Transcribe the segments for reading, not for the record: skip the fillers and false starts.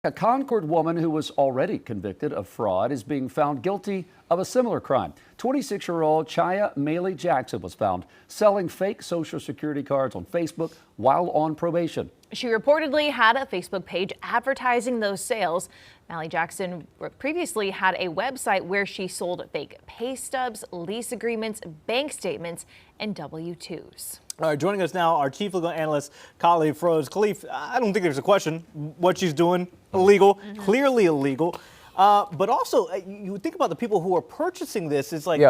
A Concord woman who was already convicted of fraud is being found guilty of a similar crime. 26-year-old Chaiya Maley-Jackson was found selling fake Social Security cards on Facebook while on probation. She reportedly had a Facebook page advertising those sales. Maley-Jackson previously had a website where she sold fake pay stubs, lease agreements, bank statements, and W-2s. All right, joining us now, our chief legal analyst, colleague Khalif. I don't think there's a question. What she's doing, illegal, clearly illegal. But also, you think about the people who are purchasing this. It's like,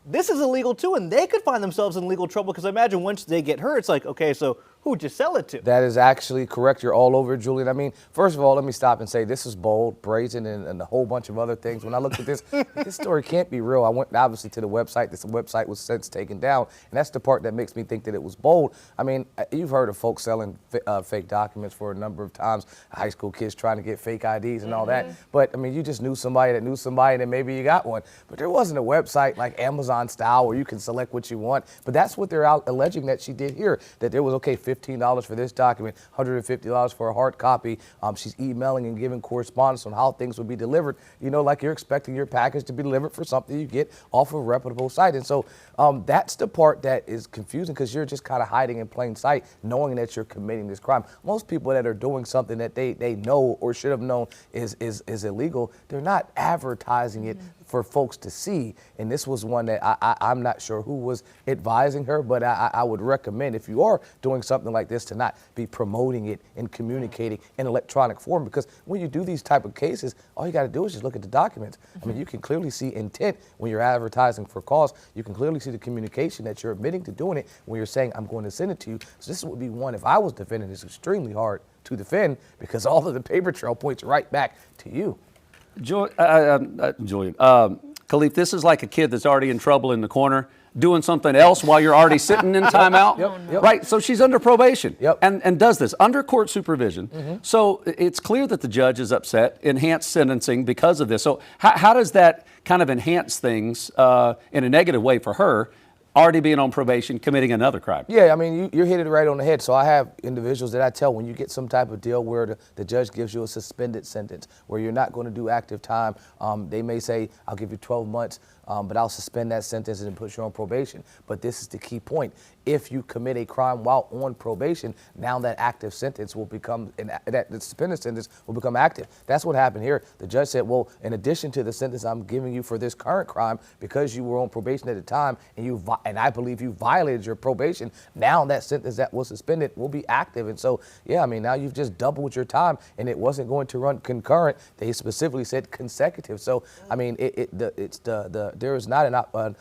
this is illegal too, and they could find themselves in legal trouble because I imagine once they get hurt, it's like, okay, so who would you sell it to? That is actually correct. You're all over it, Julian. I mean, first of all, let me stop and say this is bold, brazen, and a whole bunch of other things. When I looked at this, this story can't be real. I went obviously to the website. This website was since taken down, and that's the part that makes me think that it was bold. I mean, you've heard of folks selling fake documents for a number of times, high school kids trying to get fake IDs and all that. But, I mean, you just knew somebody that knew somebody, and then maybe you got one. But there wasn't a website like Amazon style where you can select what you want. But that's what they're alleging that she did here, that there was, okay, $15 for this document, $150 for a hard copy. She's emailing and giving correspondence on how things would be delivered, you know, like you're expecting your package to be delivered for something you get off of a reputable site. And so that's the part that is confusing because you're just kind of hiding in plain sight, knowing that you're committing this crime. Most people that are doing something that they know or should have known is illegal, they're not advertising it for folks to see. And this was one that I'm not sure who was advising her, but I would recommend if you are doing something like this to not be promoting it and communicating in electronic form, because when you do these type of cases, all you got to do is just look at the documents. I mean, you can clearly see intent when you're advertising for cause. You can clearly see the communication that you're admitting to doing it when you're saying, I'm going to send it to you. So this would be one, if I was defending, it's extremely hard to defend because all of the paper trail points right back to you. Julian, Khalif, this is like a kid that's already in trouble in the corner doing something else while you're already sitting in timeout. Right, so she's under probation and does this under court supervision. So it's clear that the judge is upset, enhanced sentencing because of this. So how does that kind of enhance things in a negative way for her, already being on probation, committing another crime? Yeah, I mean, you hit it right on the head. So I have individuals that I tell when you get some type of deal where the judge gives you a suspended sentence, where you're not going to do active time, they may say, I'll give you 12 months, but I'll suspend that sentence and put you on probation. But this is the key point. If you commit a crime while on probation, now that active sentence will become, the suspended sentence will become active. That's what happened here. The judge said, well, in addition to the sentence I'm giving you for this current crime, because you were on probation at the time and I believe you violated your probation, now that sentence that was suspended will be active. And so, yeah, I mean, now you've just doubled your time, and it wasn't going to run concurrent. They specifically said consecutive. So, I mean, there is not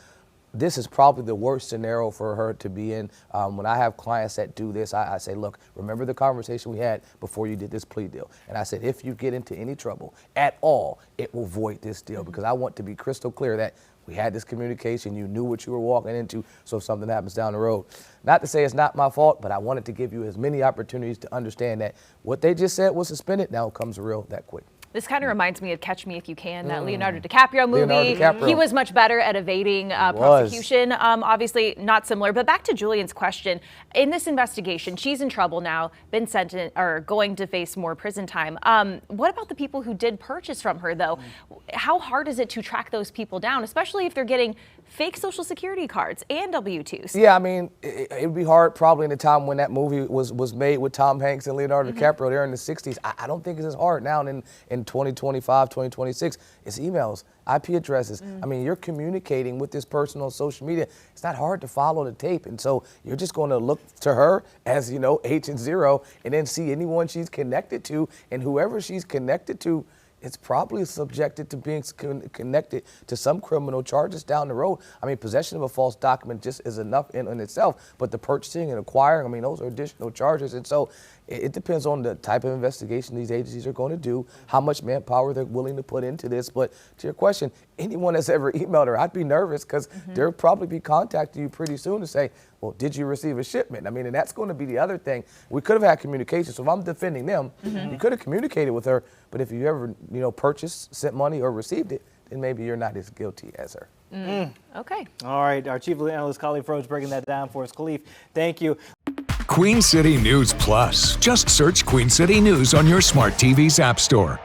this is probably the worst scenario for her to be in. When I have clients that do this, I say, look, remember the conversation we had before you did this plea deal. And I said, if you get into any trouble at all, it will void this deal, because I want to be crystal clear that we had this communication, you knew what you were walking into, so if something happens down the road. Not to say it's not my fault, but I wanted to give you as many opportunities to understand that what they just said was suspended, now it comes real that quick. This kind of reminds me of Catch Me If You Can, that Leonardo DiCaprio movie. He was much better at evading prosecution. Obviously not similar, but back to Julian's question. In this investigation, she's in trouble now, been sentenced or going to face more prison time. What about the people who did purchase from her, though? How hard is it to track those people down, especially if they're getting fake Social Security cards and W-2s? Yeah, I mean, it'd be hard probably in the time when that movie was made with Tom Hanks and Leonardo DiCaprio there in the 60s. I don't think it's as hard now in 2025, 2026. It's emails, IP addresses. I mean, you're communicating with this person on social media. It's not hard to follow the tape. And so you're just going to look to her as, you know, Agent Zero, and then see anyone she's connected to, and whoever she's connected to, it's probably subjected to being connected to some criminal charges down the road. I mean, possession of a false document just is enough in itself, but the purchasing and acquiring, I mean, those are additional charges. And so it depends on the type of investigation these agencies are going to do, how much manpower they're willing to put into this. But to your question, anyone that's ever emailed her, I'd be nervous because they'll probably be contacting you pretty soon to say, well, did you receive a shipment? I mean, and that's going to be the other thing. We could have had communication. So if I'm defending them, you could have communicated with her. But if you ever, you know, purchased, sent money, or received it, then maybe you're not as guilty as her. Okay. All right. Our chief legal analyst, colleague Fraudster, breaking that down for us. Khalif, thank you. Queen City News Plus. Just search Queen City News on your smart TV's app store.